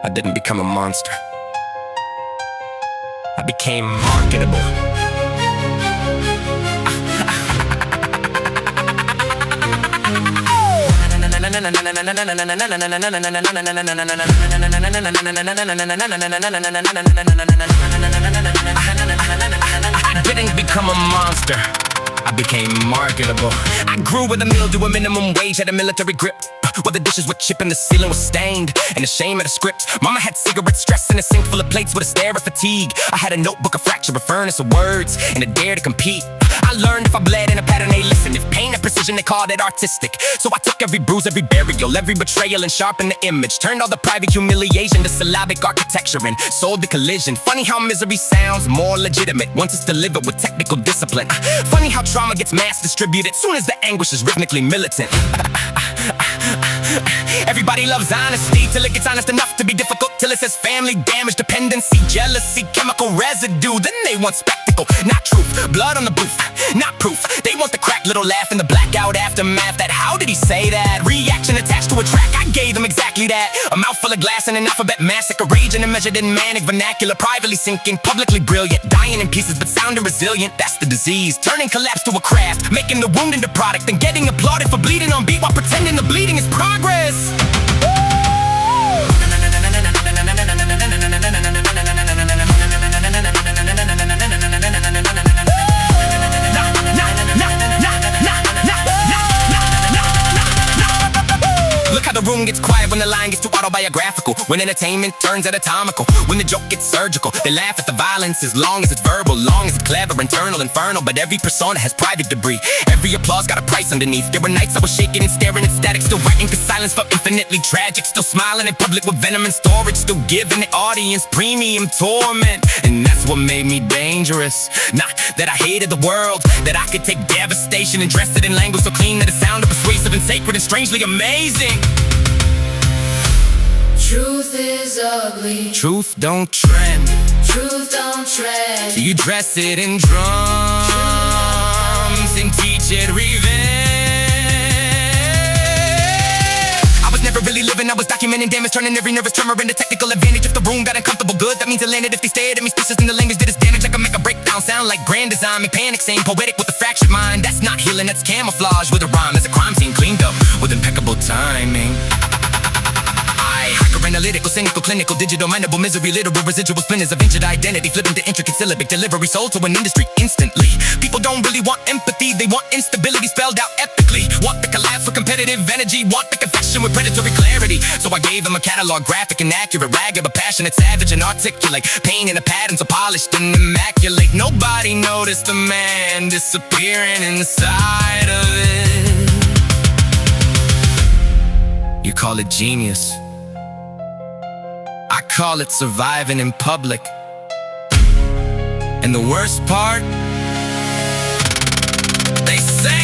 I didn't become a monster. I became marketable. I didn't become a monster. I became marketable. I grew with a meal to a minimum wage, had a military grip. While the dishes were chipped and the ceiling was stained, and the shame of the script. Mama had cigarette stress and a sink full of plates with a stare of fatigue. I had a notebook, a fracture, a furnace of words, and a dare to compete. I learned if I bled in a pattern, they listened. If pain and precision, they called it artistic. So I took every bruise, every burial, every betrayal, and sharpened the image. Turned all the private humiliation to syllabic architecture and sold the collision. Funny how misery sounds more legitimate once it's delivered with technical discipline. Funny how trauma gets mass distributed soon as the anguish is rhythmically militant. Everybody loves honesty till it gets honest enough to be difficult, till it says family damage, dependency, jealousy, chemical residue. Then they want spectacle, not truth. Blood on the booth, not proof. They want the cracked little laugh and the blackout aftermath. That how did he say that? Reaction attached to a track. I gave them exactly that. A mouthful of glass and an alphabet massacre, raging and measured in manic vernacular. Privately sinking, publicly brilliant, dying in pieces but sounding resilient. That's the disease, turning collapse to a craft, making the wound into product, then getting applauded for bleeding on beat while pretending the bleeding is progress. Look how the room gets quiet when the line gets too autobiographical, when entertainment turns anatomical, when the joke gets surgical. They laugh at the violence as long as it's verbal, long as it's clever, internal, infernal. But every persona has private debris. Every applause got a price underneath. There were nights I was shaking and staring at static, still writing cause silence felt infinitely tragic. Still smiling in public with venom and storage, still giving the audience premium torment. And that's what made me dangerous. Not that I hated the world, that I could take devastation and dress it in language so clean that it sounded persuasive and sacred and strangely amazing. Truth is ugly. Truth don't trend. Truth don't trend. You dress it in drums and teach it revenge. I was never really living, I was documenting damage, turning every nervous tremor into technical advantage. If the room got uncomfortable good, that means it landed. If they stared at me speechless in the language that is damage, I can make a breakdown sound like grand design. Make panic saying poetic with a fractured mind. That's not healing, that's camouflage with a rhyme. That's a crime scene cleaned up with impeccable timing. Hyper-analytical, cynical, clinical, digital, mindable, misery, literal, residual splinters of injured identity, flipping to intricate syllabic delivery, sold to an industry instantly. People don't really want empathy, they want instability spelled out epically. Want the collapse with competitive energy, want the confession with predatory clarity. So I gave them a catalog, graphic and accurate, ragged but passionate, savage and articulate. Pain in the patterns are polished and immaculate. Nobody noticed the man disappearing inside of it. You call it genius, I call it surviving in public. And the worst part, they say